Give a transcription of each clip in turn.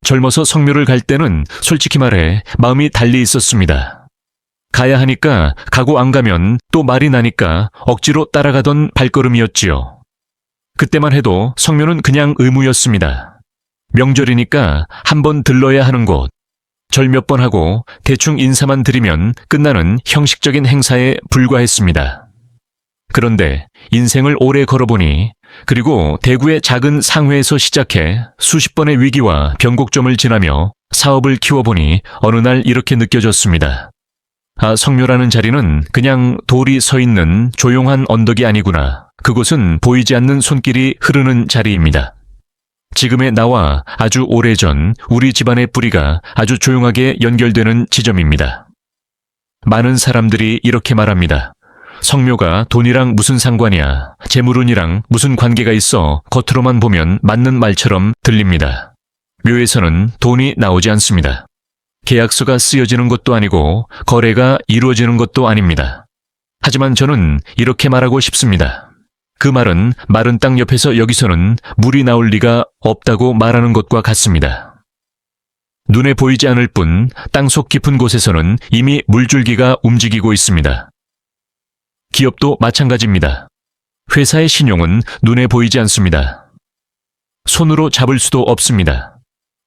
젊어서 성묘를 갈 때는 솔직히 말해 마음이 달리 있었습니다. 가야 하니까 가고 안 가면 또 말이 나니까 억지로 따라가던 발걸음이었지요. 그때만 해도 성묘는 그냥 의무였습니다. 명절이니까 한번 들러야 하는 곳, 절 몇 번 하고 대충 인사만 드리면 끝나는 형식적인 행사에 불과했습니다. 그런데 인생을 오래 걸어보니, 그리고 대구의 작은 상회에서 시작해 수십 번의 위기와 변곡점을 지나며 사업을 키워보니 어느 날 이렇게 느껴졌습니다. 아, 성묘라는 자리는 그냥 돌이 서 있는 조용한 언덕이 아니구나. 그곳은 보이지 않는 손길이 흐르는 자리입니다. 지금의 나와 아주 오래전 우리 집안의 뿌리가 아주 조용하게 연결되는 지점입니다. 많은 사람들이 이렇게 말합니다. 성묘가 돈이랑 무슨 상관이야. 재물운이랑 무슨 관계가 있어. 겉으로만 보면 맞는 말처럼 들립니다. 묘에서는 돈이 나오지 않습니다. 계약서가 쓰여지는 것도 아니고 거래가 이루어지는 것도 아닙니다. 하지만 저는 이렇게 말하고 싶습니다. 그 말은 마른 땅 옆에서 여기서는 물이 나올 리가 없다고 말하는 것과 같습니다. 눈에 보이지 않을 뿐 땅속 깊은 곳에서는 이미 물줄기가 움직이고 있습니다. 기업도 마찬가지입니다. 회사의 신용은 눈에 보이지 않습니다. 손으로 잡을 수도 없습니다.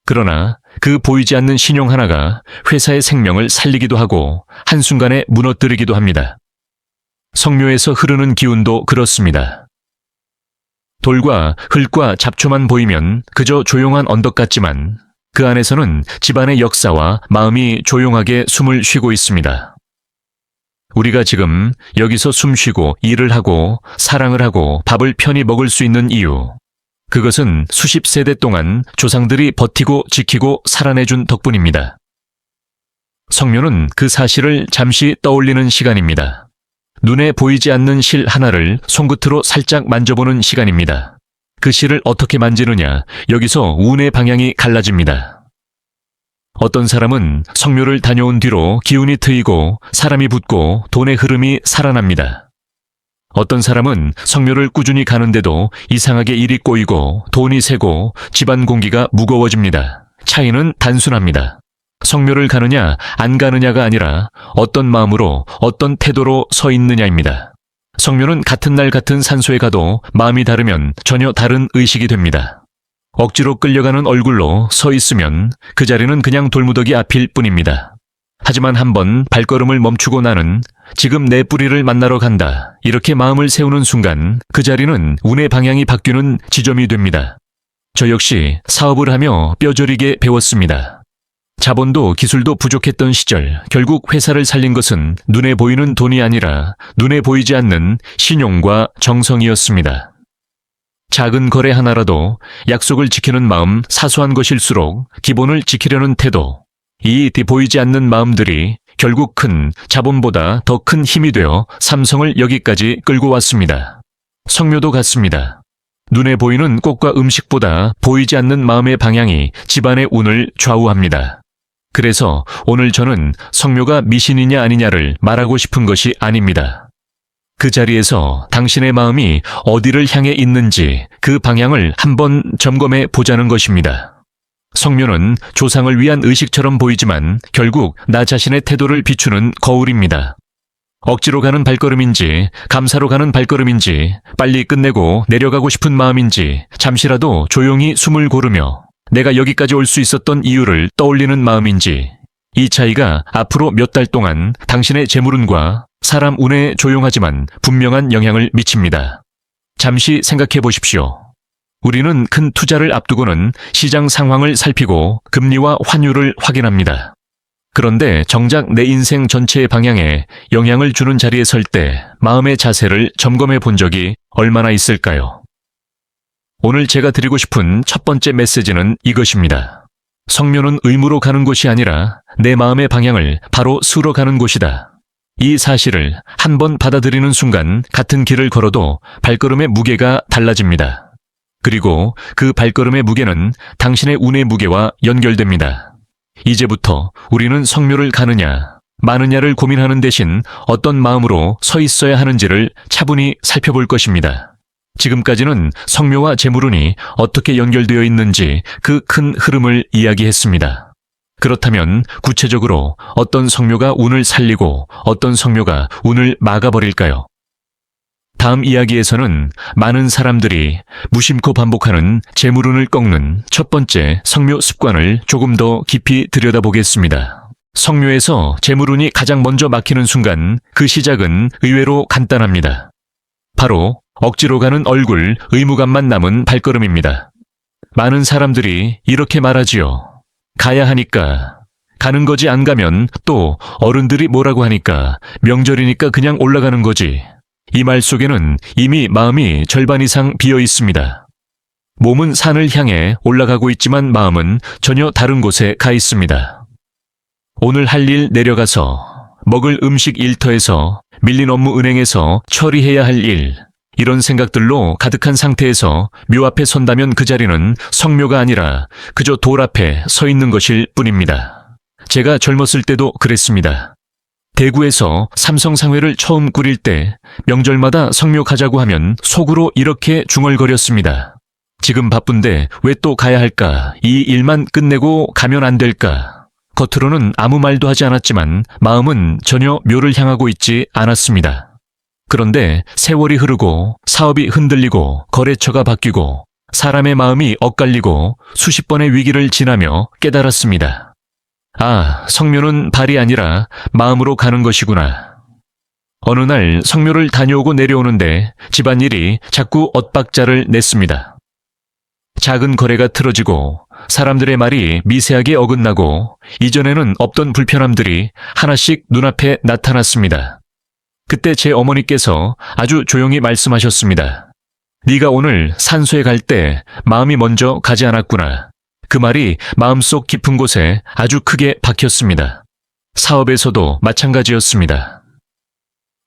그러나 그 보이지 않는 신용 하나가 회사의 생명을 살리기도 하고 한순간에 무너뜨리기도 합니다. 성묘에서 흐르는 기운도 그렇습니다. 돌과 흙과 잡초만 보이면 그저 조용한 언덕 같지만 그 안에서는 집안의 역사와 마음이 조용하게 숨을 쉬고 있습니다. 우리가 지금 여기서 숨 쉬고 일을 하고 사랑을 하고 밥을 편히 먹을 수 있는 이유, 그것은 수십 세대 동안 조상들이 버티고 지키고 살아내준 덕분입니다. 성묘는 그 사실을 잠시 떠올리는 시간입니다. 눈에 보이지 않는 실 하나를 손끝으로 살짝 만져보는 시간입니다. 그 실을 어떻게 만지느냐, 여기서 운의 방향이 갈라집니다. 어떤 사람은 성묘를 다녀온 뒤로 기운이 트이고 사람이 붙고 돈의 흐름이 살아납니다. 어떤 사람은 성묘를 꾸준히 가는데도 이상하게 일이 꼬이고 돈이 새고 집안 공기가 무거워집니다. 차이는 단순합니다. 성묘를 가느냐 안 가느냐가 아니라 어떤 마음으로 어떤 태도로 서 있느냐입니다. 성묘는 같은 날 같은 산소에 가도 마음이 다르면 전혀 다른 의식이 됩니다. 억지로 끌려가는 얼굴로 서 있으면 그 자리는 그냥 돌무더기 앞일 뿐입니다. 하지만 한번 발걸음을 멈추고 나는 지금 내 뿌리를 만나러 간다, 이렇게 마음을 세우는 순간 그 자리는 운의 방향이 바뀌는 지점이 됩니다. 저 역시 사업을 하며 뼈저리게 배웠습니다. 자본도 기술도 부족했던 시절 결국 회사를 살린 것은 눈에 보이는 돈이 아니라 눈에 보이지 않는 신용과 정성이었습니다. 작은 거래 하나라도 약속을 지키는 마음, 사소한 것일수록 기본을 지키려는 태도, 이 보이지 않는 마음들이 결국 큰 자본보다 더 큰 힘이 되어 삼성을 여기까지 끌고 왔습니다. 성묘도 같습니다. 눈에 보이는 꽃과 음식보다 보이지 않는 마음의 방향이 집안의 운을 좌우합니다. 그래서 오늘 저는 성묘가 미신이냐 아니냐를 말하고 싶은 것이 아닙니다. 그 자리에서 당신의 마음이 어디를 향해 있는지 그 방향을 한번 점검해 보자는 것입니다. 성묘는 조상을 위한 의식처럼 보이지만 결국 나 자신의 태도를 비추는 거울입니다. 억지로 가는 발걸음인지 감사로 가는 발걸음인지 빨리 끝내고 내려가고 싶은 마음인지 잠시라도 조용히 숨을 고르며 내가 여기까지 올 수 있었던 이유를 떠올리는 마음인지, 이 차이가 앞으로 몇 달 동안 당신의 재물운과 사람 운에 조용하지만 분명한 영향을 미칩니다. 잠시 생각해 보십시오. 우리는 큰 투자를 앞두고는 시장 상황을 살피고 금리와 환율을 확인합니다. 그런데 정작 내 인생 전체의 방향에 영향을 주는 자리에 설 때 마음의 자세를 점검해 본 적이 얼마나 있을까요? 오늘 제가 드리고 싶은 첫 번째 메시지는 이것입니다. 성묘는 의무로 가는 곳이 아니라 내 마음의 방향을 바로 쓰러 가는 곳이다. 이 사실을 한번 받아들이는 순간 같은 길을 걸어도 발걸음의 무게가 달라집니다. 그리고 그 발걸음의 무게는 당신의 운의 무게와 연결됩니다. 이제부터 우리는 성묘를 가느냐, 마느냐를 고민하는 대신 어떤 마음으로 서 있어야 하는지를 차분히 살펴볼 것입니다. 지금까지는 성묘와 재물운이 어떻게 연결되어 있는지 그 큰 흐름을 이야기했습니다. 그렇다면 구체적으로 어떤 성묘가 운을 살리고 어떤 성묘가 운을 막아버릴까요? 다음 이야기에서는 많은 사람들이 무심코 반복하는 재물운을 꺾는 첫 번째 성묘 습관을 조금 더 깊이 들여다보겠습니다. 성묘에서 재물운이 가장 먼저 막히는 순간 그 시작은 의외로 간단합니다. 바로 억지로 가는 얼굴, 의무감만 남은 발걸음입니다. 많은 사람들이 이렇게 말하지요. 가야 하니까. 가는 거지 안 가면 또 어른들이 뭐라고 하니까 명절이니까 그냥 올라가는 거지. 이 말 속에는 이미 마음이 절반 이상 비어 있습니다. 몸은 산을 향해 올라가고 있지만 마음은 전혀 다른 곳에 가 있습니다. 오늘 할 일 내려가서, 먹을 음식 일터에서, 밀린 업무 은행에서 처리해야 할 일, 이런 생각들로 가득한 상태에서 묘 앞에 선다면 그 자리는 성묘가 아니라 그저 돌 앞에 서 있는 것일 뿐입니다. 제가 젊었을 때도 그랬습니다. 대구에서 삼성상회를 처음 꾸릴 때 명절마다 성묘 가자고 하면 속으로 이렇게 중얼거렸습니다. 지금 바쁜데 왜 또 가야 할까? 이 일만 끝내고 가면 안 될까? 겉으로는 아무 말도 하지 않았지만 마음은 전혀 묘를 향하고 있지 않았습니다. 그런데 세월이 흐르고 사업이 흔들리고 거래처가 바뀌고 사람의 마음이 엇갈리고 수십 번의 위기를 지나며 깨달았습니다. 아, 성묘는 발이 아니라 마음으로 가는 것이구나. 어느 날 성묘를 다녀오고 내려오는데 집안일이 자꾸 엇박자를 냈습니다. 작은 거래가 틀어지고 사람들의 말이 미세하게 어긋나고 이전에는 없던 불편함들이 하나씩 눈앞에 나타났습니다. 그때 제 어머니께서 아주 조용히 말씀하셨습니다. 네가 오늘 산소에 갈 때 마음이 먼저 가지 않았구나. 그 말이 마음속 깊은 곳에 아주 크게 박혔습니다. 사업에서도 마찬가지였습니다.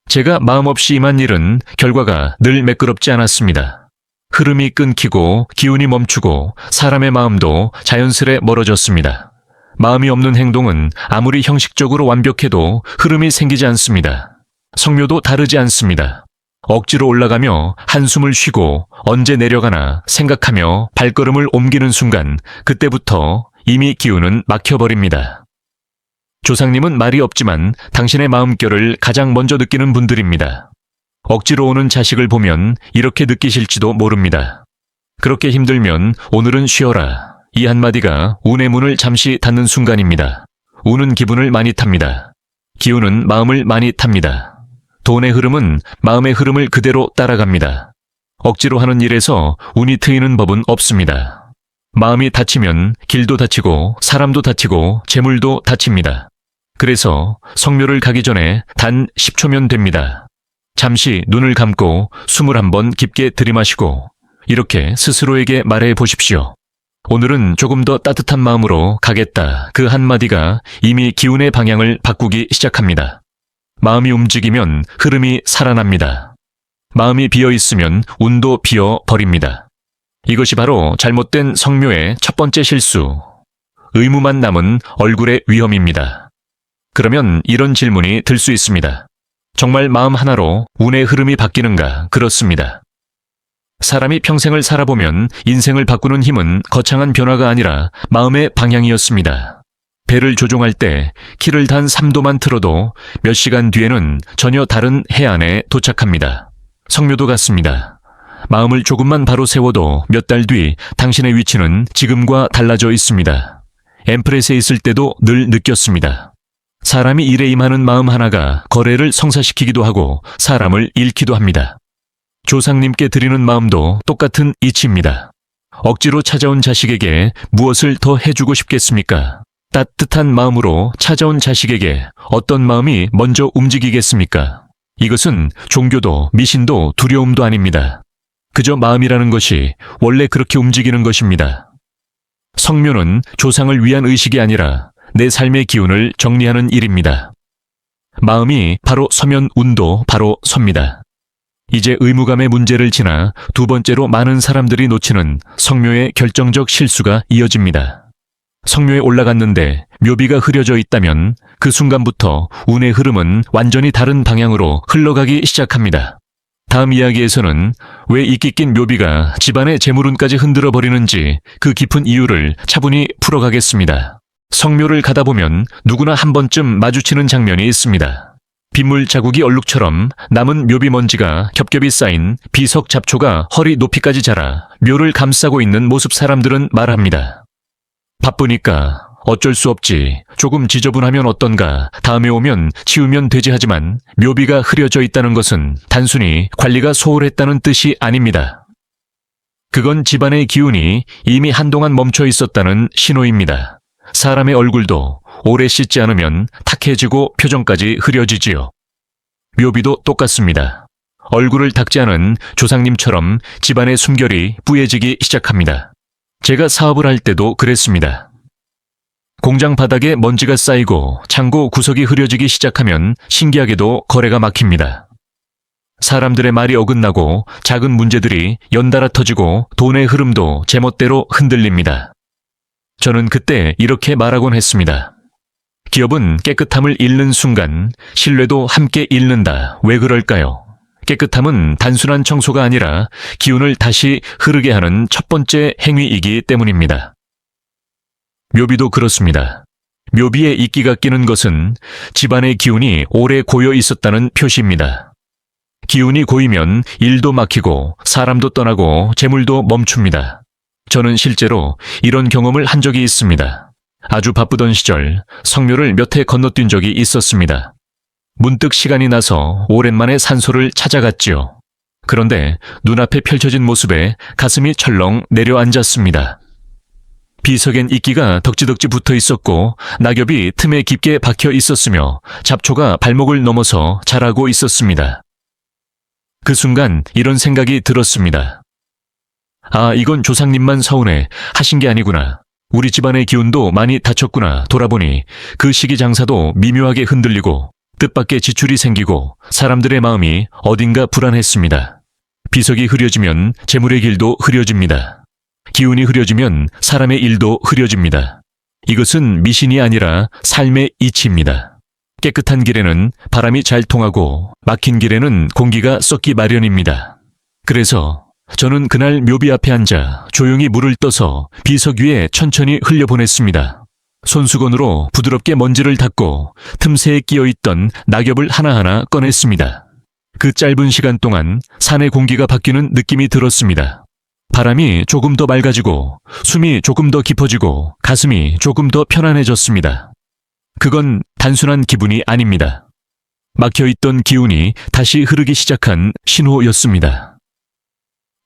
제가 마음 없이 임한 일은 결과가 늘 매끄럽지 않았습니다. 흐름이 끊기고 기운이 멈추고 사람의 마음도 자연스레 멀어졌습니다. 마음이 없는 행동은 아무리 형식적으로 완벽해도 흐름이 생기지 않습니다. 성묘도 다르지 않습니다. 억지로 올라가며 한숨을 쉬고 언제 내려가나 생각하며 발걸음을 옮기는 순간 그때부터 이미 기운은 막혀버립니다. 조상님은 말이 없지만 당신의 마음결을 가장 먼저 느끼는 분들입니다. 억지로 오는 자식을 보면 이렇게 느끼실지도 모릅니다. 그렇게 힘들면 오늘은 쉬어라. 이 한마디가 운의 문을 잠시 닫는 순간입니다. 운은 기분을 많이 탑니다. 기운은 마음을 많이 탑니다. 돈의 흐름은 마음의 흐름을 그대로 따라갑니다. 억지로 하는 일에서 운이 트이는 법은 없습니다. 마음이 다치면 길도 다치고 사람도 다치고 재물도 다칩니다. 그래서 성묘를 가기 전에 단 10초면 됩니다. 잠시 눈을 감고 숨을 한번 깊게 들이마시고 이렇게 스스로에게 말해 보십시오. 오늘은 조금 더 따뜻한 마음으로 가겠다. 그 한마디가 이미 기운의 방향을 바꾸기 시작합니다. 마음이 움직이면 흐름이 살아납니다. 마음이 비어있으면 운도 비어버립니다. 이것이 바로 잘못된 성묘의 첫 번째 실수. 의무만 남은 얼굴의 위험입니다. 그러면 이런 질문이 들 수 있습니다. 정말 마음 하나로 운의 흐름이 바뀌는가? 그렇습니다. 사람이 평생을 살아보면 인생을 바꾸는 힘은 거창한 변화가 아니라 마음의 방향이었습니다. 배를 조종할 때 키를 단 3도만 틀어도 몇 시간 뒤에는 전혀 다른 해안에 도착합니다. 성묘도 같습니다. 마음을 조금만 바로 세워도 몇 달 뒤 당신의 위치는 지금과 달라져 있습니다. 엠프레스에 있을 때도 늘 느꼈습니다. 사람이 일에 임하는 마음 하나가 거래를 성사시키기도 하고 사람을 잃기도 합니다. 조상님께 드리는 마음도 똑같은 이치입니다. 억지로 찾아온 자식에게 무엇을 더 해주고 싶겠습니까? 따뜻한 마음으로 찾아온 자식에게 어떤 마음이 먼저 움직이겠습니까? 이것은 종교도 미신도 두려움도 아닙니다. 그저 마음이라는 것이 원래 그렇게 움직이는 것입니다. 성묘는 조상을 위한 의식이 아니라 내 삶의 기운을 정리하는 일입니다. 마음이 바로 서면 운도 바로 섭니다. 이제 의무감의 문제를 지나 두 번째로 많은 사람들이 놓치는 성묘의 결정적 실수가 이어집니다. 성묘에 올라갔는데 묘비가 흐려져 있다면 그 순간부터 운의 흐름은 완전히 다른 방향으로 흘러가기 시작합니다. 다음 이야기에서는 왜 이끼 낀 묘비가 집안의 재물운까지 흔들어 버리는지 그 깊은 이유를 차분히 풀어가겠습니다. 성묘를 가다 보면 누구나 한 번쯤 마주치는 장면이 있습니다. 빗물 자국이 얼룩처럼 남은 묘비 먼지가 겹겹이 쌓인 비석 잡초가 허리 높이까지 자라 묘를 감싸고 있는 모습. 사람들은 말합니다. 바쁘니까 어쩔 수 없지. 조금 지저분하면 어떤가. 다음에 오면 치우면 되지. 하지만 묘비가 흐려져 있다는 것은 단순히 관리가 소홀했다는 뜻이 아닙니다. 그건 집안의 기운이 이미 한동안 멈춰 있었다는 신호입니다. 사람의 얼굴도 오래 씻지 않으면 탁해지고 표정까지 흐려지지요. 묘비도 똑같습니다. 얼굴을 닦지 않은 조상님처럼 집안의 숨결이 뿌얘지기 시작합니다. 제가 사업을 할 때도 그랬습니다. 공장 바닥에 먼지가 쌓이고 창고 구석이 흐려지기 시작하면 신기하게도 거래가 막힙니다. 사람들의 말이 어긋나고 작은 문제들이 연달아 터지고 돈의 흐름도 제멋대로 흔들립니다. 저는 그때 이렇게 말하곤 했습니다. 기업은 깨끗함을 잃는 순간 신뢰도 함께 잃는다. 왜 그럴까요? 깨끗함은 단순한 청소가 아니라 기운을 다시 흐르게 하는 첫 번째 행위이기 때문입니다. 묘비도 그렇습니다. 묘비에 이끼가 끼는 것은 집안의 기운이 오래 고여 있었다는 표시입니다. 기운이 고이면 일도 막히고 사람도 떠나고 재물도 멈춥니다. 저는 실제로 이런 경험을 한 적이 있습니다. 아주 바쁘던 시절 성묘를 몇 해 건너뛴 적이 있었습니다. 문득 시간이 나서 오랜만에 산소를 찾아갔지요. 그런데 눈앞에 펼쳐진 모습에 가슴이 철렁 내려앉았습니다. 비석엔 이끼가 덕지덕지 붙어 있었고 낙엽이 틈에 깊게 박혀 있었으며 잡초가 발목을 넘어서 자라고 있었습니다. 그 순간 이런 생각이 들었습니다. 아, 이건 조상님만 서운해 하신 게 아니구나. 우리 집안의 기운도 많이 다쳤구나. 돌아보니 그 시기 장사도 미묘하게 흔들리고 뜻밖의 지출이 생기고 사람들의 마음이 어딘가 불안했습니다. 비석이 흐려지면 재물의 길도 흐려집니다. 기운이 흐려지면 사람의 일도 흐려집니다. 이것은 미신이 아니라 삶의 이치입니다. 깨끗한 길에는 바람이 잘 통하고 막힌 길에는 공기가 썩기 마련입니다. 그래서 저는 그날 묘비 앞에 앉아 조용히 물을 떠서 비석 위에 천천히 흘려보냈습니다. 손수건으로 부드럽게 먼지를 닦고 틈새에 끼어있던 낙엽을 하나하나 꺼냈습니다. 그 짧은 시간 동안 산의 공기가 바뀌는 느낌이 들었습니다. 바람이 조금 더 맑아지고 숨이 조금 더 깊어지고 가슴이 조금 더 편안해졌습니다. 그건 단순한 기분이 아닙니다. 막혀있던 기운이 다시 흐르기 시작한 신호였습니다.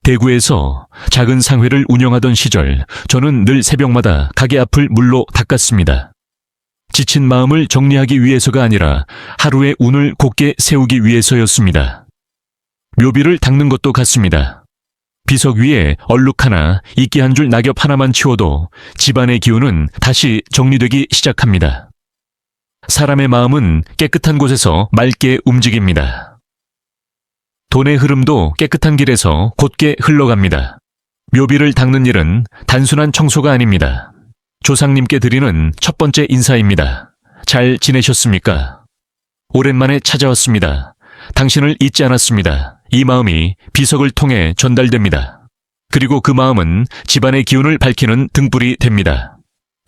대구에서 작은 상회를 운영하던 시절 저는 늘 새벽마다 가게 앞을 물로 닦았습니다. 지친 마음을 정리하기 위해서가 아니라 하루의 운을 곧게 세우기 위해서였습니다. 묘비를 닦는 것도 같습니다. 비석 위에 얼룩 하나, 이끼 한 줄 낙엽 하나만 치워도 집안의 기운은 다시 정리되기 시작합니다. 사람의 마음은 깨끗한 곳에서 맑게 움직입니다. 돈의 흐름도 깨끗한 길에서 곧게 흘러갑니다. 묘비를 닦는 일은 단순한 청소가 아닙니다. 조상님께 드리는 첫 번째 인사입니다. 잘 지내셨습니까? 오랜만에 찾아왔습니다. 당신을 잊지 않았습니다. 이 마음이 비석을 통해 전달됩니다. 그리고 그 마음은 집안의 기운을 밝히는 등불이 됩니다.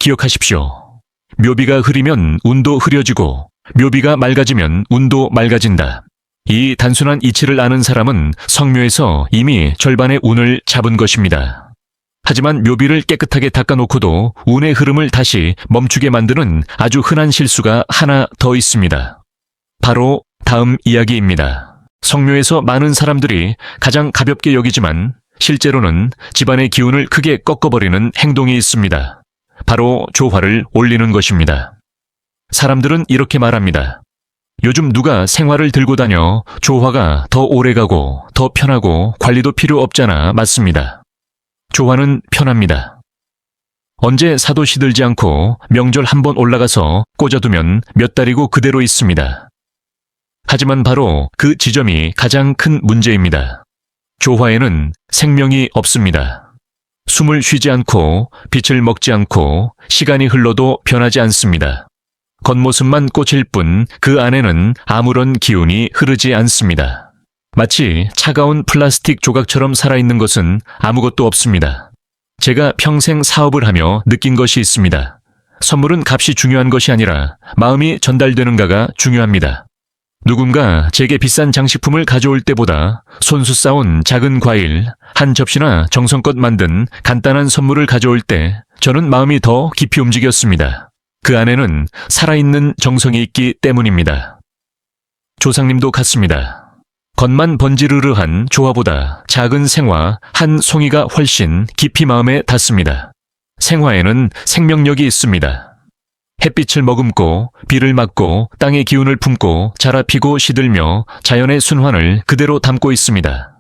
기억하십시오. 묘비가 흐리면 운도 흐려지고 묘비가 맑아지면 운도 맑아진다. 이 단순한 이치를 아는 사람은 성묘에서 이미 절반의 운을 잡은 것입니다. 하지만 묘비를 깨끗하게 닦아놓고도 운의 흐름을 다시 멈추게 만드는 아주 흔한 실수가 하나 더 있습니다. 바로 다음 이야기입니다. 성묘에서 많은 사람들이 가장 가볍게 여기지만 실제로는 집안의 기운을 크게 꺾어버리는 행동이 있습니다. 바로 조화를 올리는 것입니다. 사람들은 이렇게 말합니다. 요즘 누가 생화를 들고 다녀. 조화가 더 오래가고 더 편하고 관리도 필요 없잖아. 맞습니다. 조화는 편합니다. 언제 사도 시들지 않고 명절 한번 올라가서 꽂아두면 몇 달이고 그대로 있습니다. 하지만 바로 그 지점이 가장 큰 문제입니다. 조화에는 생명이 없습니다. 숨을 쉬지 않고 빛을 먹지 않고 시간이 흘러도 변하지 않습니다. 겉모습만 꽃일 뿐 그 안에는 아무런 기운이 흐르지 않습니다. 마치 차가운 플라스틱 조각처럼 살아있는 것은 아무것도 없습니다. 제가 평생 사업을 하며 느낀 것이 있습니다. 선물은 값이 중요한 것이 아니라 마음이 전달되는가가 중요합니다. 누군가 제게 비싼 장식품을 가져올 때보다 손수 싸온 작은 과일, 한 접시나 정성껏 만든 간단한 선물을 가져올 때 저는 마음이 더 깊이 움직였습니다. 그 안에는 살아있는 정성이 있기 때문입니다. 조상님도 같습니다. 겉만 번지르르한 조화보다 작은 생화 한 송이가 훨씬 깊이 마음에 닿습니다. 생화에는 생명력이 있습니다. 햇빛을 머금고 비를 맞고 땅의 기운을 품고 자라 피고 시들며 자연의 순환을 그대로 담고 있습니다.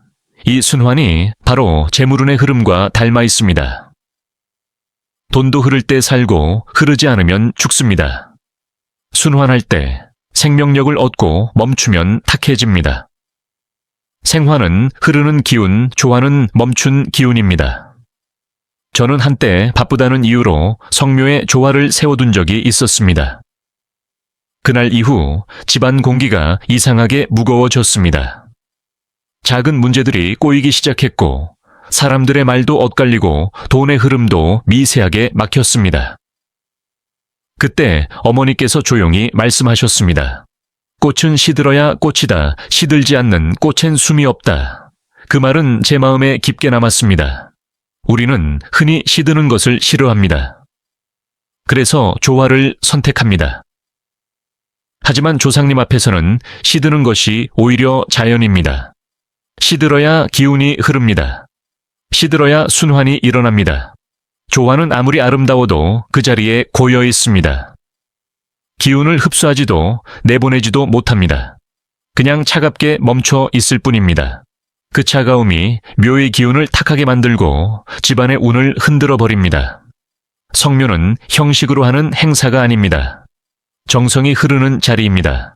이 순환이 바로 재물운의 흐름과 닮아 있습니다. 돈도 흐를 때 살고 흐르지 않으면 죽습니다. 순환할 때 생명력을 얻고 멈추면 탁해집니다. 생화는 흐르는 기운, 조화는 멈춘 기운입니다. 저는 한때 바쁘다는 이유로 성묘에 조화를 세워둔 적이 있었습니다. 그날 이후 집안 공기가 이상하게 무거워졌습니다. 작은 문제들이 꼬이기 시작했고 사람들의 말도 엇갈리고 돈의 흐름도 미세하게 막혔습니다. 그때 어머니께서 조용히 말씀하셨습니다. 꽃은 시들어야 꽃이다. 시들지 않는 꽃엔 숨이 없다. 그 말은 제 마음에 깊게 남았습니다. 우리는 흔히 시드는 것을 싫어합니다. 그래서 조화를 선택합니다. 하지만 조상님 앞에서는 시드는 것이 오히려 자연입니다. 시들어야 기운이 흐릅니다. 시들어야 순환이 일어납니다. 조화는 아무리 아름다워도 그 자리에 고여 있습니다. 기운을 흡수하지도 내보내지도 못합니다. 그냥 차갑게 멈춰 있을 뿐입니다. 그 차가움이 묘의 기운을 탁하게 만들고 집안의 운을 흔들어 버립니다. 성묘는 형식으로 하는 행사가 아닙니다. 정성이 흐르는 자리입니다.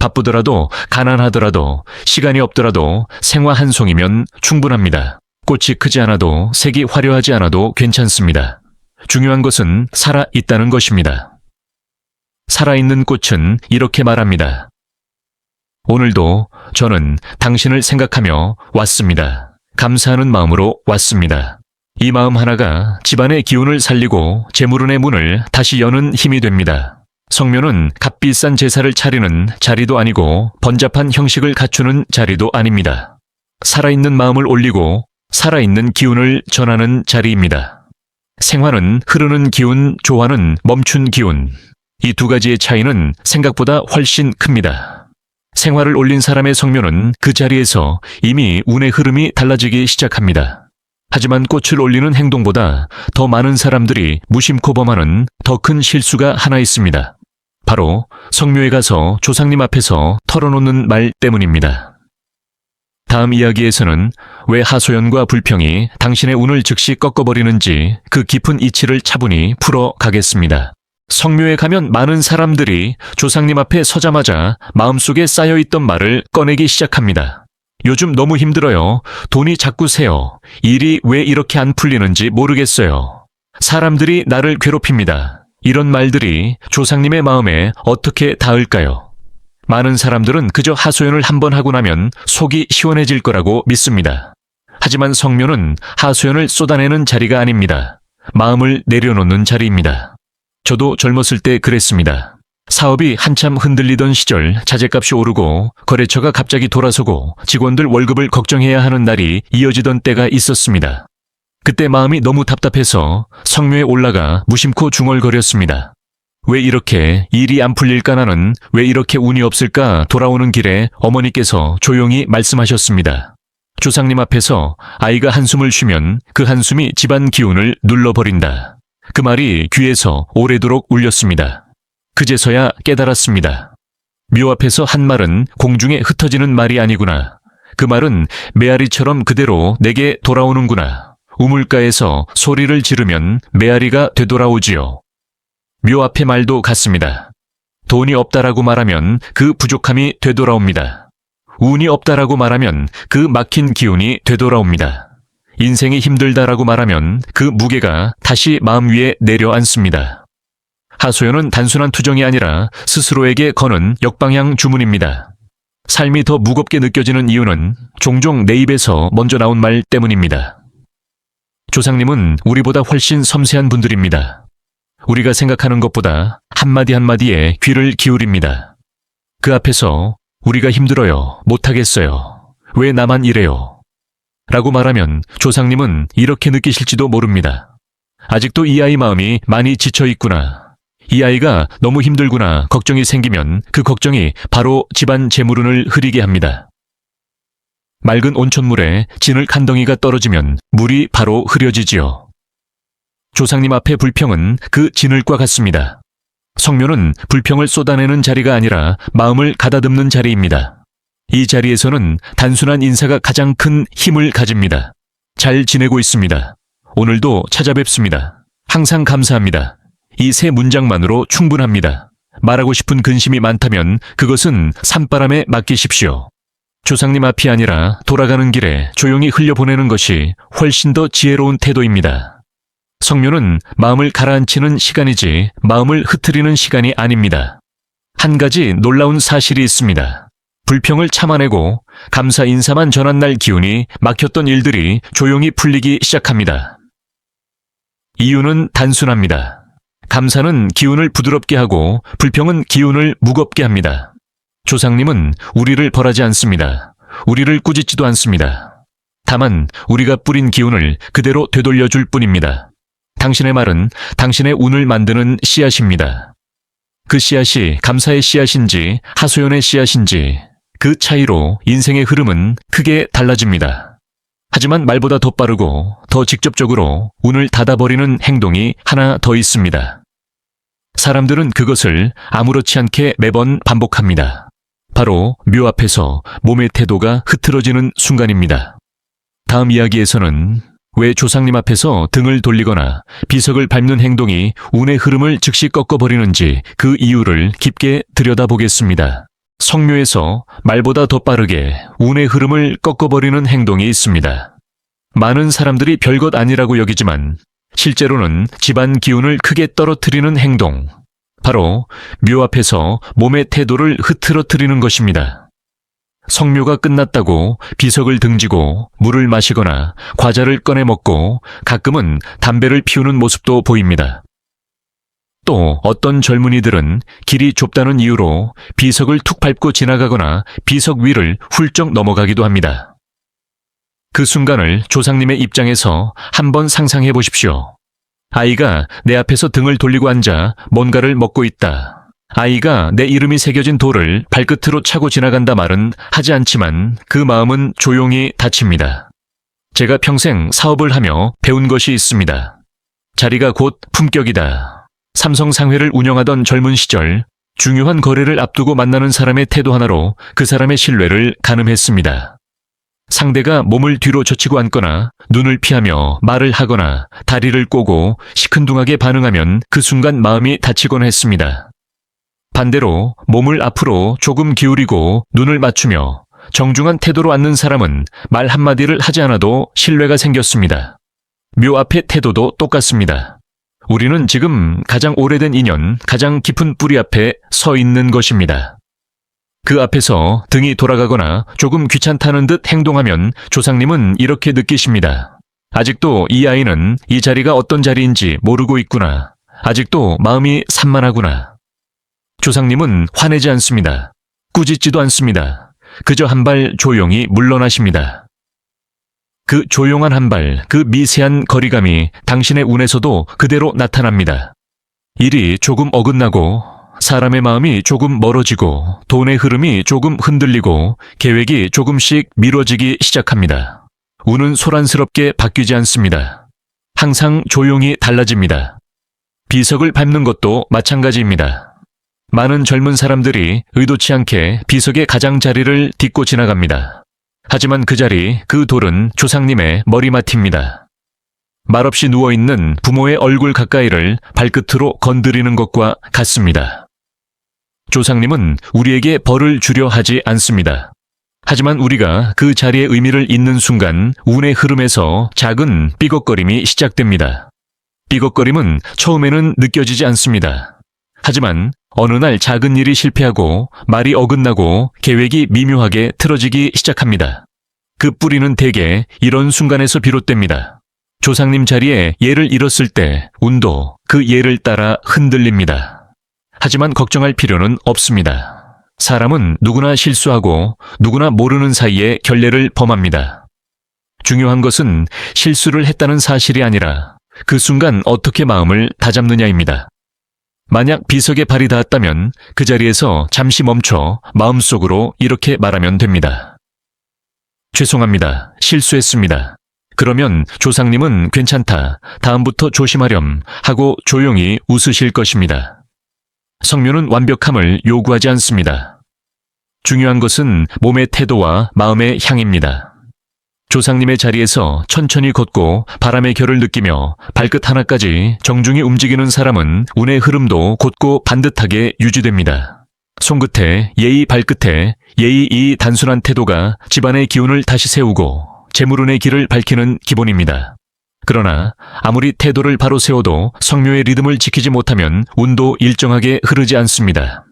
바쁘더라도 가난하더라도 시간이 없더라도 생화 한 송이면 충분합니다. 꽃이 크지 않아도 색이 화려하지 않아도 괜찮습니다. 중요한 것은 살아있다는 것입니다. 살아있는 꽃은 이렇게 말합니다. 오늘도 저는 당신을 생각하며 왔습니다. 감사하는 마음으로 왔습니다. 이 마음 하나가 집안의 기운을 살리고 재물운의 문을 다시 여는 힘이 됩니다. 성묘는 값비싼 제사를 차리는 자리도 아니고 번잡한 형식을 갖추는 자리도 아닙니다. 살아있는 마음을 올리고 살아있는 기운을 전하는 자리입니다. 생화는 흐르는 기운, 조화는 멈춘 기운. 이 두 가지의 차이는 생각보다 훨씬 큽니다. 생화를 올린 사람의 성묘는 그 자리에서 이미 운의 흐름이 달라지기 시작합니다. 하지만 꽃을 올리는 행동보다 더 많은 사람들이 무심코 범하는 더 큰 실수가 하나 있습니다. 바로 성묘에 가서 조상님 앞에서 털어놓는 말 때문입니다. 다음 이야기에서는 왜 하소연과 불평이 당신의 운을 즉시 꺾어버리는지 그 깊은 이치를 차분히 풀어가겠습니다. 성묘에 가면 많은 사람들이 조상님 앞에 서자마자 마음속에 쌓여있던 말을 꺼내기 시작합니다. 요즘 너무 힘들어요. 돈이 자꾸 새요. 일이 왜 이렇게 안 풀리는지 모르겠어요. 사람들이 나를 괴롭힙니다. 이런 말들이 조상님의 마음에 어떻게 닿을까요? 많은 사람들은 그저 하소연을 한번 하고 나면 속이 시원해질 거라고 믿습니다. 하지만 성묘는 하소연을 쏟아내는 자리가 아닙니다. 마음을 내려놓는 자리입니다. 저도 젊었을 때 그랬습니다. 사업이 한참 흔들리던 시절 자재값이 오르고 거래처가 갑자기 돌아서고 직원들 월급을 걱정해야 하는 날이 이어지던 때가 있었습니다. 그때 마음이 너무 답답해서 성묘에 올라가 무심코 중얼거렸습니다. 왜 이렇게 일이 안 풀릴까 나는 왜 이렇게 운이 없을까 돌아오는 길에 어머니께서 조용히 말씀하셨습니다. 조상님 앞에서 아이가 한숨을 쉬면 그 한숨이 집안 기운을 눌러버린다. 그 말이 귀에서 오래도록 울렸습니다. 그제서야 깨달았습니다. 묘 앞에서 한 말은 공중에 흩어지는 말이 아니구나. 그 말은 메아리처럼 그대로 내게 돌아오는구나. 우물가에서 소리를 지르면 메아리가 되돌아오지요. 묘 앞의 말도 같습니다. 돈이 없다라고 말하면 그 부족함이 되돌아옵니다. 운이 없다라고 말하면 그 막힌 기운이 되돌아옵니다. 인생이 힘들다라고 말하면 그 무게가 다시 마음 위에 내려앉습니다. 하소연은 단순한 투정이 아니라 스스로에게 거는 역방향 주문입니다. 삶이 더 무겁게 느껴지는 이유는 종종 내 입에서 먼저 나온 말 때문입니다. 조상님은 우리보다 훨씬 섬세한 분들입니다. 우리가 생각하는 것보다 한마디 한마디에 귀를 기울입니다. 그 앞에서 우리가 힘들어요, 못하겠어요, 왜 나만 이래요? 라고 말하면 조상님은 이렇게 느끼실지도 모릅니다. 아직도 이 아이 마음이 많이 지쳐 있구나. 이 아이가 너무 힘들구나 걱정이 생기면 그 걱정이 바로 집안 재물운을 흐리게 합니다. 맑은 온천물에 진흙 한 덩이가 떨어지면 물이 바로 흐려지지요. 조상님 앞에 불평은 그 진흙과 같습니다. 성묘는 불평을 쏟아내는 자리가 아니라 마음을 가다듬는 자리입니다. 이 자리에서는 단순한 인사가 가장 큰 힘을 가집니다. 잘 지내고 있습니다. 오늘도 찾아뵙습니다. 항상 감사합니다. 이 세 문장만으로 충분합니다. 말하고 싶은 근심이 많다면 그것은 산바람에 맡기십시오. 조상님 앞이 아니라 돌아가는 길에 조용히 흘려보내는 것이 훨씬 더 지혜로운 태도입니다. 성묘는 마음을 가라앉히는 시간이지 마음을 흐트리는 시간이 아닙니다. 한 가지 놀라운 사실이 있습니다. 불평을 참아내고 감사 인사만 전한 날 기운이 막혔던 일들이 조용히 풀리기 시작합니다. 이유는 단순합니다. 감사는 기운을 부드럽게 하고 불평은 기운을 무겁게 합니다. 조상님은 우리를 벌하지 않습니다. 우리를 꾸짖지도 않습니다. 다만 우리가 뿌린 기운을 그대로 되돌려줄 뿐입니다. 당신의 말은 당신의 운을 만드는 씨앗입니다. 그 씨앗이 감사의 씨앗인지 하소연의 씨앗인지 그 차이로 인생의 흐름은 크게 달라집니다. 하지만 말보다 더 빠르고 더 직접적으로 운을 닫아버리는 행동이 하나 더 있습니다. 사람들은 그것을 아무렇지 않게 매번 반복합니다. 바로 묘 앞에서 몸의 태도가 흐트러지는 순간입니다. 다음 이야기에서는 왜 조상님 앞에서 등을 돌리거나 비석을 밟는 행동이 운의 흐름을 즉시 꺾어버리는지 그 이유를 깊게 들여다보겠습니다. 성묘에서 말보다 더 빠르게 운의 흐름을 꺾어버리는 행동이 있습니다. 많은 사람들이 별것 아니라고 여기지만 실제로는 집안 기운을 크게 떨어뜨리는 행동, 바로 묘 앞에서 몸의 태도를 흐트러뜨리는 것입니다. 성묘가 끝났다고 비석을 등지고 물을 마시거나 과자를 꺼내 먹고 가끔은 담배를 피우는 모습도 보입니다. 또 어떤 젊은이들은 길이 좁다는 이유로 비석을 툭 밟고 지나가거나 비석 위를 훌쩍 넘어가기도 합니다. 그 순간을 조상님의 입장에서 한번 상상해 보십시오. 아이가 내 앞에서 등을 돌리고 앉아 뭔가를 먹고 있다. 아이가 내 이름이 새겨진 돌을 발끝으로 차고 지나간다 말은 하지 않지만 그 마음은 조용히 닫힙니다. 제가 평생 사업을 하며 배운 것이 있습니다. 자리가 곧 품격이다. 삼성 상회를 운영하던 젊은 시절 중요한 거래를 앞두고 만나는 사람의 태도 하나로 그 사람의 신뢰를 가늠했습니다. 상대가 몸을 뒤로 젖히고 앉거나 눈을 피하며 말을 하거나 다리를 꼬고 시큰둥하게 반응하면 그 순간 마음이 다치곤 했습니다. 반대로 몸을 앞으로 조금 기울이고 눈을 맞추며 정중한 태도로 앉는 사람은 말 한마디를 하지 않아도 신뢰가 생겼습니다. 묘 앞의 태도도 똑같습니다. 우리는 지금 가장 오래된 인연, 가장 깊은 뿌리 앞에 서 있는 것입니다. 그 앞에서 등이 돌아가거나 조금 귀찮다는 듯 행동하면 조상님은 이렇게 느끼십니다. 아직도 이 아이는 이 자리가 어떤 자리인지 모르고 있구나. 아직도 마음이 산만하구나. 조상님은 화내지 않습니다. 꾸짖지도 않습니다. 그저 한 발 조용히 물러나십니다. 그 조용한 한 발, 그 미세한 거리감이 당신의 운에서도 그대로 나타납니다. 일이 조금 어긋나고 사람의 마음이 조금 멀어지고 돈의 흐름이 조금 흔들리고 계획이 조금씩 미뤄지기 시작합니다. 운은 소란스럽게 바뀌지 않습니다. 항상 조용히 달라집니다. 비석을 밟는 것도 마찬가지입니다. 많은 젊은 사람들이 의도치 않게 비석의 가장자리를 딛고 지나갑니다. 하지만 그 자리, 그 돌은 조상님의 머리맡입니다. 말없이 누워있는 부모의 얼굴 가까이를 발끝으로 건드리는 것과 같습니다. 조상님은 우리에게 벌을 주려 하지 않습니다. 하지만 우리가 그 자리의 의미를 잇는 순간 운의 흐름에서 작은 삐걱거림이 시작됩니다. 삐걱거림은 처음에는 느껴지지 않습니다. 하지만 어느 날 작은 일이 실패하고 말이 어긋나고 계획이 미묘하게 틀어지기 시작합니다. 그 뿌리는 대개 이런 순간에서 비롯됩니다. 조상님 자리에 예를 잃었을 때 운도 그 예를 따라 흔들립니다. 하지만 걱정할 필요는 없습니다. 사람은 누구나 실수하고 누구나 모르는 사이에 결례를 범합니다. 중요한 것은 실수를 했다는 사실이 아니라 그 순간 어떻게 마음을 다잡느냐입니다. 만약 비석에 발이 닿았다면 그 자리에서 잠시 멈춰 마음속으로 이렇게 말하면 됩니다. 죄송합니다. 실수했습니다. 그러면 조상님은 괜찮다. 다음부터 조심하렴 하고 조용히 웃으실 것입니다. 성묘는 완벽함을 요구하지 않습니다. 중요한 것은 몸의 태도와 마음의 향입니다. 조상님의 자리에서 천천히 걷고 바람의 결을 느끼며 발끝 하나까지 정중히 움직이는 사람은 운의 흐름도 곧고 반듯하게 유지됩니다. 손끝에 예의, 발끝에 예의, 이 단순한 태도가 집안의 기운을 다시 세우고 재물운의 길을 밝히는 기본입니다. 그러나 아무리 태도를 바로 세워도 성묘의 리듬을 지키지 못하면 운도 일정하게 흐르지 않습니다.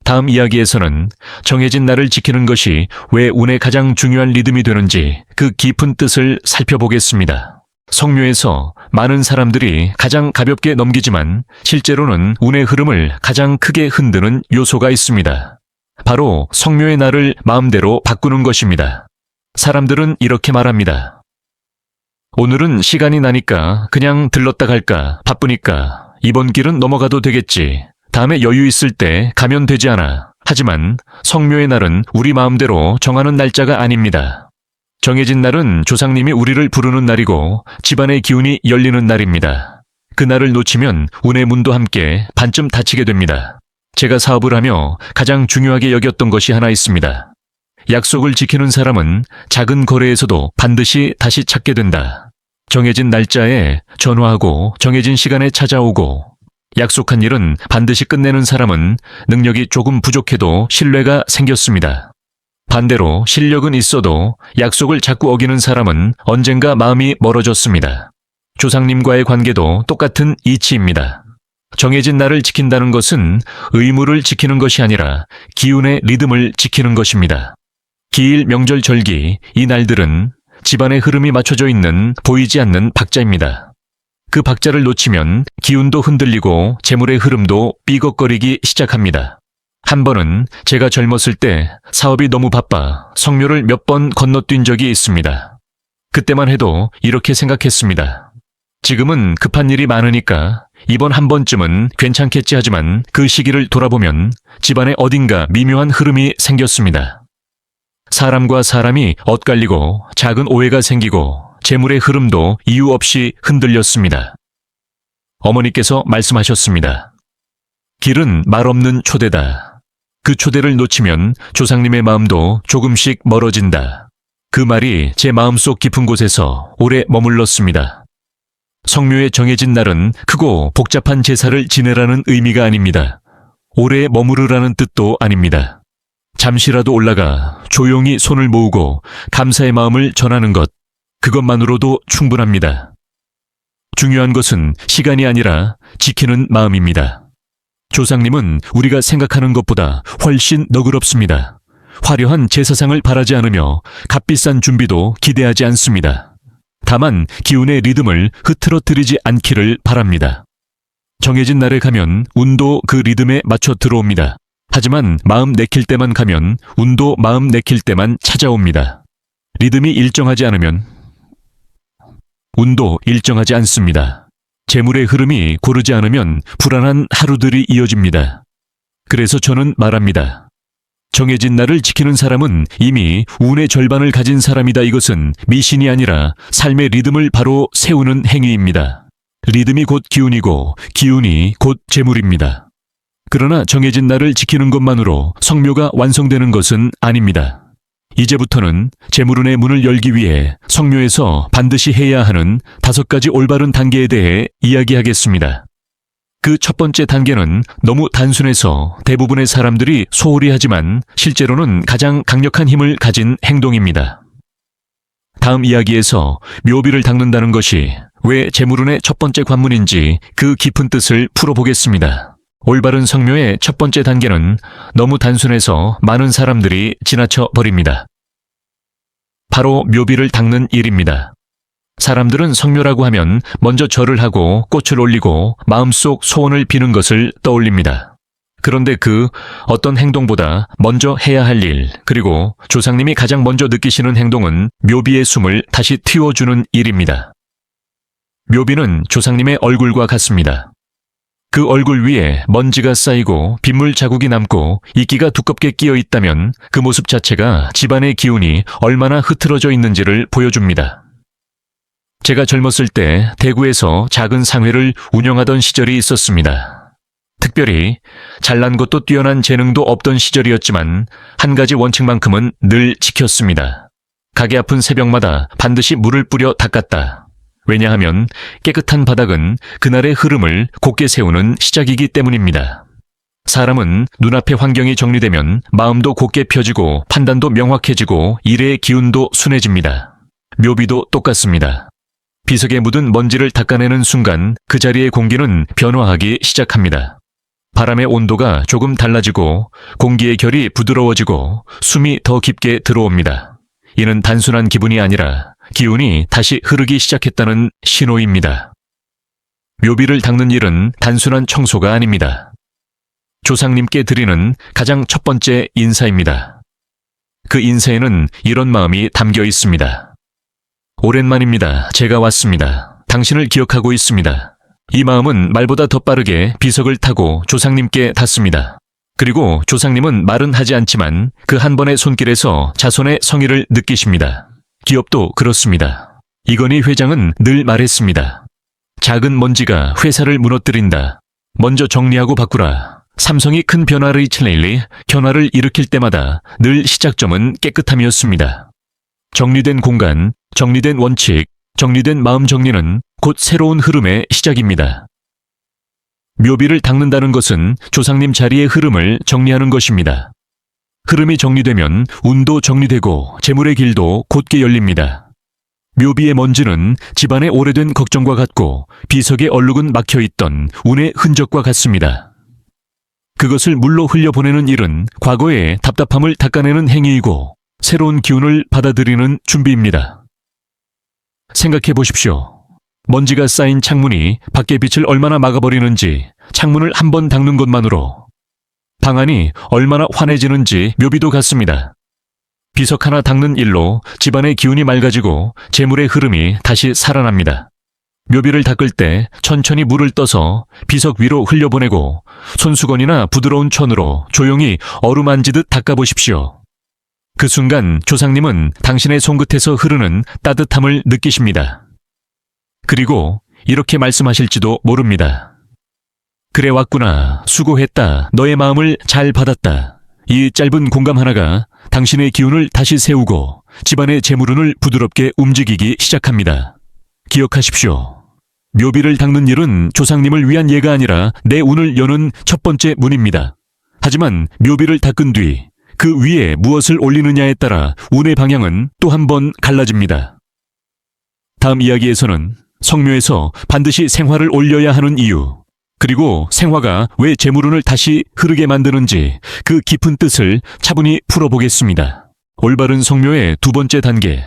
다음 이야기에서는 정해진 날을 지키는 것이 왜 운의 가장 중요한 리듬이 되는지 그 깊은 뜻을 살펴보겠습니다. 성묘에서 많은 사람들이 가장 가볍게 넘기지만 실제로는 운의 흐름을 가장 크게 흔드는 요소가 있습니다. 바로 성묘의 날을 마음대로 바꾸는 것입니다. 사람들은 이렇게 말합니다. 오늘은 시간이 나니까 그냥 들렀다 갈까, 바쁘니까 이번 길은 넘어가도 되겠지. 다음에 여유 있을 때 가면 되지 않아. 하지만 성묘의 날은 우리 마음대로 정하는 날짜가 아닙니다. 정해진 날은 조상님이 우리를 부르는 날이고 집안의 기운이 열리는 날입니다. 그 날을 놓치면 운의 문도 함께 반쯤 닫히게 됩니다. 제가 사업을 하며 가장 중요하게 여겼던 것이 하나 있습니다. 약속을 지키는 사람은 작은 거래에서도 반드시 다시 찾게 된다. 정해진 날짜에 전화하고 정해진 시간에 찾아오고 약속한 일은 반드시 끝내는 사람은 능력이 조금 부족해도 신뢰가 생겼습니다. 반대로 실력은 있어도 약속을 자꾸 어기는 사람은 언젠가 마음이 멀어졌습니다. 조상님과의 관계도 똑같은 이치입니다. 정해진 날을 지킨다는 것은 의무를 지키는 것이 아니라 기운의 리듬을 지키는 것입니다. 기일, 명절, 절기, 이 날들은 집안의 흐름이 맞춰져 있는 보이지 않는 박자입니다. 그 박자를 놓치면 기운도 흔들리고 재물의 흐름도 삐걱거리기 시작합니다. 한 번은 제가 젊었을 때 사업이 너무 바빠 성묘를 몇 번 건너뛴 적이 있습니다. 그때만 해도 이렇게 생각했습니다. 지금은 급한 일이 많으니까 이번 한 번쯤은 괜찮겠지 하지만 그 시기를 돌아보면 집안에 어딘가 미묘한 흐름이 생겼습니다. 사람과 사람이 엇갈리고 작은 오해가 생기고 재물의 흐름도 이유 없이 흔들렸습니다. 어머니께서 말씀하셨습니다. 길은 말 없는 초대다. 그 초대를 놓치면 조상님의 마음도 조금씩 멀어진다. 그 말이 제 마음속 깊은 곳에서 오래 머물렀습니다. 성묘의 정해진 날은 크고 복잡한 제사를 지내라는 의미가 아닙니다. 오래 머무르라는 뜻도 아닙니다. 잠시라도 올라가 조용히 손을 모으고 감사의 마음을 전하는 것, 그것만으로도 충분합니다. 중요한 것은 시간이 아니라 지키는 마음입니다. 조상님은 우리가 생각하는 것보다 훨씬 너그럽습니다. 화려한 제사상을 바라지 않으며 값비싼 준비도 기대하지 않습니다. 다만 기운의 리듬을 흐트러뜨리지 않기를 바랍니다. 정해진 날에 가면 운도 그 리듬에 맞춰 들어옵니다. 하지만 마음 내킬 때만 가면 운도 마음 내킬 때만 찾아옵니다. 리듬이 일정하지 않으면 운도 일정하지 않습니다. 재물의 흐름이 고르지 않으면 불안한 하루들이 이어집니다. 그래서 저는 말합니다. 정해진 날을 지키는 사람은 이미 운의 절반을 가진 사람이다. 이것은 미신이 아니라 삶의 리듬을 바로 세우는 행위입니다. 리듬이 곧 기운이고 기운이 곧 재물입니다. 그러나 정해진 날을 지키는 것만으로 성묘가 완성되는 것은 아닙니다. 이제부터는 재물운의 문을 열기 위해 성묘에서 반드시 해야 하는 5가지 올바른 단계에 대해 이야기하겠습니다. 그 첫 번째 단계는 너무 단순해서 대부분의 사람들이 소홀히 하지만 실제로는 가장 강력한 힘을 가진 행동입니다. 다음 이야기에서 묘비를 닦는다는 것이 왜 재물운의 첫 번째 관문인지 그 깊은 뜻을 풀어보겠습니다. 올바른 성묘의 첫 번째 단계는 너무 단순해서 많은 사람들이 지나쳐 버립니다. 바로 묘비를 닦는 일입니다. 사람들은 성묘라고 하면 먼저 절을 하고 꽃을 올리고 마음속 소원을 비는 것을 떠올립니다. 그런데 그 어떤 행동보다 먼저 해야 할 일, 그리고 조상님이 가장 먼저 느끼시는 행동은 묘비의 숨을 다시 틔워주는 일입니다. 묘비는 조상님의 얼굴과 같습니다. 그 얼굴 위에 먼지가 쌓이고 빗물 자국이 남고 이끼가 두껍게 끼어 있다면 그 모습 자체가 집안의 기운이 얼마나 흐트러져 있는지를 보여줍니다. 제가 젊었을 때 대구에서 작은 상회를 운영하던 시절이 있었습니다. 특별히 잘난 것도 뛰어난 재능도 없던 시절이었지만 한 가지 원칙만큼은 늘 지켰습니다. 가게 앞은 새벽마다 반드시 물을 뿌려 닦았다. 왜냐하면 깨끗한 바닥은 그날의 흐름을 곧게 세우는 시작이기 때문입니다. 사람은 눈앞의 환경이 정리되면 마음도 곧게 펴지고 판단도 명확해지고 일의 기운도 순해집니다. 묘비도 똑같습니다. 비석에 묻은 먼지를 닦아내는 순간 그 자리의 공기는 변화하기 시작합니다. 바람의 온도가 조금 달라지고 공기의 결이 부드러워지고 숨이 더 깊게 들어옵니다. 이는 단순한 기분이 아니라 기운이 다시 흐르기 시작했다는 신호입니다. 묘비를 닦는 일은 단순한 청소가 아닙니다. 조상님께 드리는 가장 첫 번째 인사입니다. 그 인사에는 이런 마음이 담겨 있습니다. 오랜만입니다. 제가 왔습니다. 당신을 기억하고 있습니다. 이 마음은 말보다 더 빠르게 비석을 타고 조상님께 닿습니다. 그리고 조상님은 말은 하지 않지만 그 한 번의 손길에서 자손의 성의를 느끼십니다. 기업도 그렇습니다. 이건희 회장은 늘 말했습니다. 작은 먼지가 회사를 무너뜨린다. 먼저 정리하고 바꾸라. 삼성이 큰 변화를 변화를 일으킬 때마다 늘 시작점은 깨끗함이었습니다. 정리된 공간, 정리된 원칙, 정리된 마음 정리는 곧 새로운 흐름의 시작입니다. 묘비를 닦는다는 것은 조상님 자리의 흐름을 정리하는 것입니다. 흐름이 정리되면 운도 정리되고 재물의 길도 곧게 열립니다. 묘비의 먼지는 집안의 오래된 걱정과 같고 비석의 얼룩은 막혀있던 운의 흔적과 같습니다. 그것을 물로 흘려보내는 일은 과거의 답답함을 닦아내는 행위이고 새로운 기운을 받아들이는 준비입니다. 생각해 보십시오. 먼지가 쌓인 창문이 밖의 빛을 얼마나 막아버리는지 창문을 한 번 닦는 것만으로 방 안이 얼마나 환해지는지 묘비도 같습니다. 비석 하나 닦는 일로 집안의 기운이 맑아지고 재물의 흐름이 다시 살아납니다. 묘비를 닦을 때 천천히 물을 떠서 비석 위로 흘려보내고 손수건이나 부드러운 천으로 조용히 어루만지듯 닦아보십시오. 그 순간 조상님은 당신의 손끝에서 흐르는 따뜻함을 느끼십니다. 그리고 이렇게 말씀하실지도 모릅니다. 그래 왔구나. 수고했다. 너의 마음을 잘 받았다. 이 짧은 공감 하나가 당신의 기운을 다시 세우고 집안의 재물운을 부드럽게 움직이기 시작합니다. 기억하십시오. 묘비를 닦는 일은 조상님을 위한 예가 아니라 내 운을 여는 첫 번째 문입니다. 하지만 묘비를 닦은 뒤 그 위에 무엇을 올리느냐에 따라 운의 방향은 또 한 번 갈라집니다. 다음 이야기에서는 성묘에서 반드시 생화를 올려야 하는 이유, 그리고 생화가 왜 재물운을 다시 흐르게 만드는지 그 깊은 뜻을 차분히 풀어보겠습니다. 올바른 성묘의 두 번째 단계,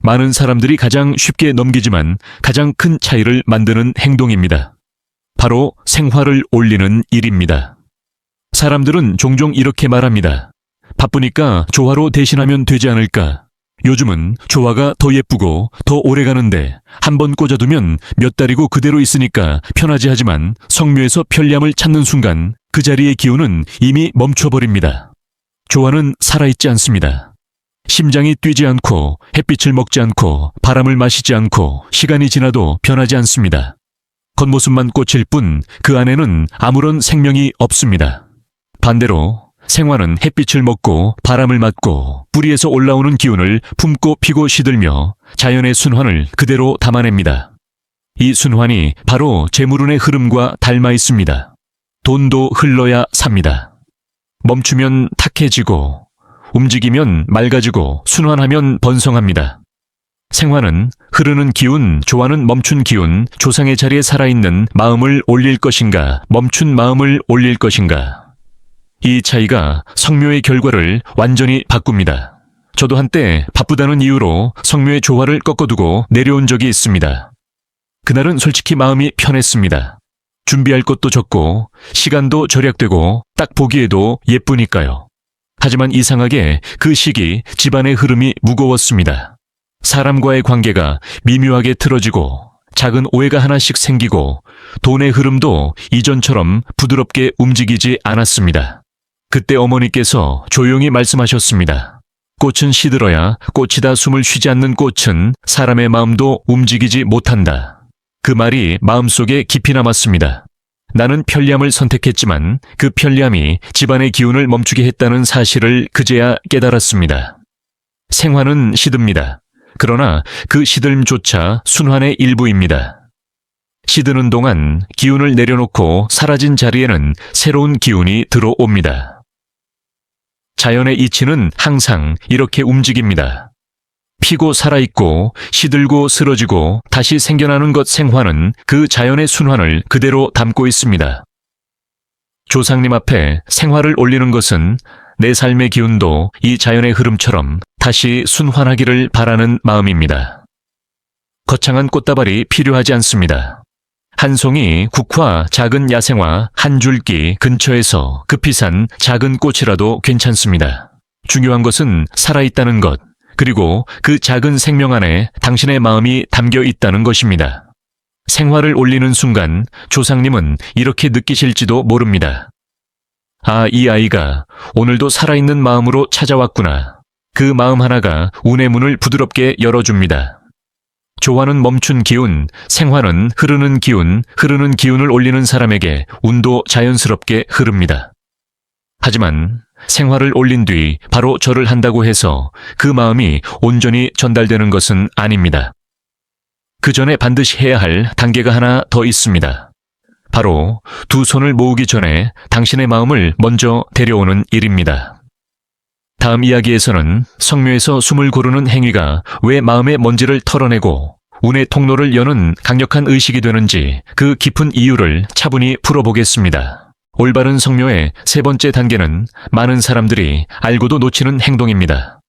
많은 사람들이 가장 쉽게 넘기지만 가장 큰 차이를 만드는 행동입니다. 바로 생화를 올리는 일입니다. 사람들은 종종 이렇게 말합니다. 바쁘니까 조화로 대신하면 되지 않을까? 요즘은 조화가 더 예쁘고 더 오래가는데 한 번 꽂아두면 몇 달이고 그대로 있으니까 편하지 하지만 성묘에서 편리함을 찾는 순간 그 자리의 기운은 이미 멈춰버립니다. 조화는 살아있지 않습니다. 심장이 뛰지 않고 햇빛을 먹지 않고 바람을 마시지 않고 시간이 지나도 변하지 않습니다. 겉모습만 꽂힐 뿐 그 안에는 아무런 생명이 없습니다. 반대로 생화는 햇빛을 먹고 바람을 맞고 뿌리에서 올라오는 기운을 품고 피고 시들며 자연의 순환을 그대로 담아냅니다. 이 순환이 바로 재물운의 흐름과 닮아 있습니다. 돈도 흘러야 삽니다. 멈추면 탁해지고 움직이면 맑아지고 순환하면 번성합니다. 생화는 흐르는 기운, 조화는 멈춘 기운, 조상의 자리에 살아있는 마음을 올릴 것인가, 멈춘 마음을 올릴 것인가. 이 차이가 성묘의 결과를 완전히 바꿉니다. 저도 한때 바쁘다는 이유로 성묘의 조화를 꺾어두고 내려온 적이 있습니다. 그날은 솔직히 마음이 편했습니다. 준비할 것도 적고 시간도 절약되고 딱 보기에도 예쁘니까요. 하지만 이상하게 그 시기 집안의 흐름이 무거웠습니다. 사람과의 관계가 미묘하게 틀어지고 작은 오해가 하나씩 생기고 돈의 흐름도 이전처럼 부드럽게 움직이지 않았습니다. 그때 어머니께서 조용히 말씀하셨습니다. 꽃은 시들어야 꽃이다. 숨을 쉬지 않는 꽃은 사람의 마음도 움직이지 못한다. 그 말이 마음속에 깊이 남았습니다. 나는 편리함을 선택했지만 그 편리함이 집안의 기운을 멈추게 했다는 사실을 그제야 깨달았습니다. 생화는 시듭니다. 그러나 그 시들음조차 순환의 일부입니다. 시드는 동안 기운을 내려놓고 사라진 자리에는 새로운 기운이 들어옵니다. 자연의 이치는 항상 이렇게 움직입니다. 피고 살아있고 시들고 쓰러지고 다시 생겨나는 것 생화는 그 자연의 순환을 그대로 담고 있습니다. 조상님 앞에 생화를 올리는 것은 내 삶의 기운도 이 자연의 흐름처럼 다시 순환하기를 바라는 마음입니다. 거창한 꽃다발이 필요하지 않습니다. 한 송이 국화, 작은 야생화, 한 줄기 근처에서 급히 산 작은 꽃이라도 괜찮습니다. 중요한 것은 살아있다는 것, 그리고 그 작은 생명 안에 당신의 마음이 담겨 있다는 것입니다. 생화를 올리는 순간 조상님은 이렇게 느끼실지도 모릅니다. 아, 이 아이가 오늘도 살아있는 마음으로 찾아왔구나. 그 마음 하나가 운의 문을 부드럽게 열어줍니다. 조화는 멈춘 기운, 생화는 흐르는 기운, 흐르는 기운을 올리는 사람에게 운도 자연스럽게 흐릅니다. 하지만 생화를 올린 뒤 바로 절을 한다고 해서 그 마음이 온전히 전달되는 것은 아닙니다. 그 전에 반드시 해야 할 단계가 하나 더 있습니다. 바로 두 손을 모으기 전에 당신의 마음을 먼저 데려오는 일입니다. 다음 이야기에서는 성묘에서 숨을 고르는 행위가 왜 마음의 먼지를 털어내고 운의 통로를 여는 강력한 의식이 되는지 그 깊은 이유를 차분히 풀어보겠습니다. 올바른 성묘의 세 번째 단계는 많은 사람들이 알고도 놓치는 행동입니다.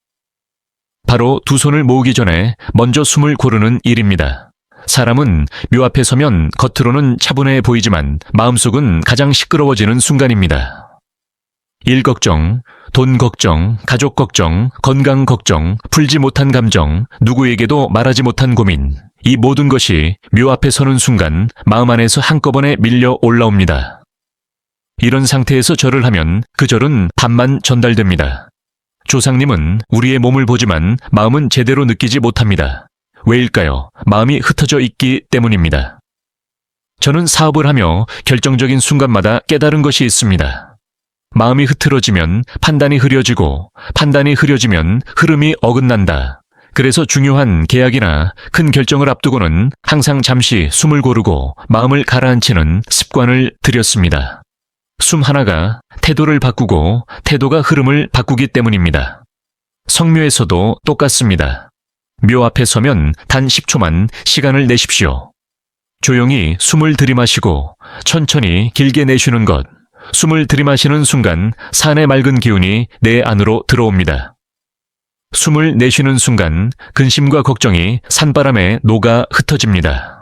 바로 두 손을 모으기 전에 먼저 숨을 고르는 일입니다. 사람은 묘 앞에 서면 겉으로는 차분해 보이지만 마음속은 가장 시끄러워지는 순간입니다. 일 걱정, 돈 걱정, 가족 걱정, 건강 걱정, 풀지 못한 감정, 누구에게도 말하지 못한 고민, 이 모든 것이 묘 앞에 서는 순간 마음 안에서 한꺼번에 밀려 올라옵니다. 이런 상태에서 절을 하면 그 절은 반만 전달됩니다. 조상님은 우리의 몸을 보지만 마음은 제대로 느끼지 못합니다. 왜일까요? 마음이 흩어져 있기 때문입니다. 저는 사업을 하며 결정적인 순간마다 깨달은 것이 있습니다. 마음이 흐트러지면 판단이 흐려지고 판단이 흐려지면 흐름이 어긋난다. 그래서 중요한 계약이나 큰 결정을 앞두고는 항상 잠시 숨을 고르고 마음을 가라앉히는 습관을 들였습니다. 숨 하나가 태도를 바꾸고 태도가 흐름을 바꾸기 때문입니다. 성묘에서도 똑같습니다. 묘 앞에 서면 단 10초만 시간을 내십시오. 조용히 숨을 들이마시고 천천히 길게 내쉬는 것. 숨을 들이마시는 순간 산의 맑은 기운이 내 안으로 들어옵니다. 숨을 내쉬는 순간 근심과 걱정이 산바람에 녹아 흩어집니다.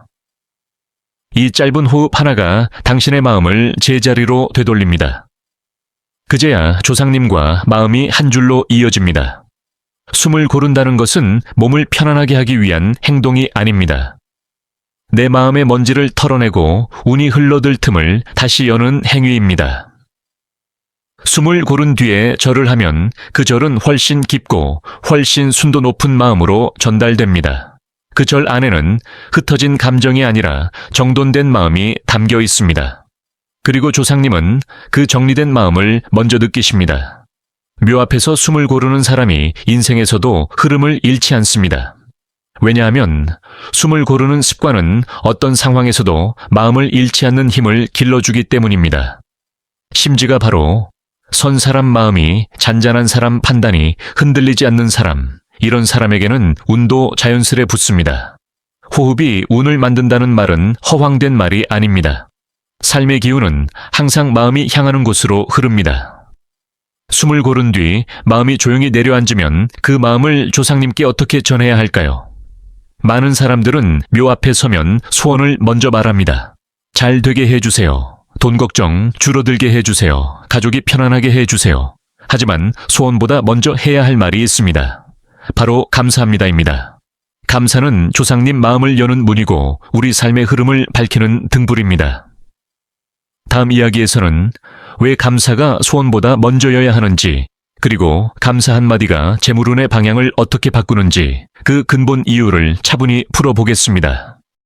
이 짧은 호흡 하나가 당신의 마음을 제자리로 되돌립니다. 그제야 조상님과 마음이 한 줄로 이어집니다. 숨을 고른다는 것은 몸을 편안하게 하기 위한 행동이 아닙니다. 내 마음의 먼지를 털어내고 운이 흘러들 틈을 다시 여는 행위입니다. 숨을 고른 뒤에 절을 하면 그 절은 훨씬 깊고 훨씬 순도 높은 마음으로 전달됩니다. 그 절 안에는 흩어진 감정이 아니라 정돈된 마음이 담겨 있습니다. 그리고 조상님은 그 정리된 마음을 먼저 느끼십니다. 묘 앞에서 숨을 고르는 사람이 인생에서도 흐름을 잃지 않습니다. 왜냐하면 숨을 고르는 습관은 어떤 상황에서도 마음을 잃지 않는 힘을 길러주기 때문입니다. 심지가 바로 선 사람 마음이 잔잔한 사람 판단이 흔들리지 않는 사람, 이런 사람에게는 운도 자연스레 붙습니다. 호흡이 운을 만든다는 말은 허황된 말이 아닙니다. 삶의 기운은 항상 마음이 향하는 곳으로 흐릅니다. 숨을 고른 뒤 마음이 조용히 내려앉으면 그 마음을 조상님께 어떻게 전해야 할까요? 많은 사람들은 묘 앞에 서면 소원을 먼저 말합니다. 잘 되게 해주세요. 돈 걱정 줄어들게 해주세요. 가족이 편안하게 해주세요. 하지만 소원보다 먼저 해야 할 말이 있습니다. 바로 감사합니다입니다. 감사는 조상님 마음을 여는 문이고 우리 삶의 흐름을 밝히는 등불입니다. 다음 이야기에서는 왜 감사가 소원보다 먼저여야 하는지, 그리고 감사 한마디가 재물운의 방향을 어떻게 바꾸는지 그 근본 이유를 차분히 풀어보겠습니다.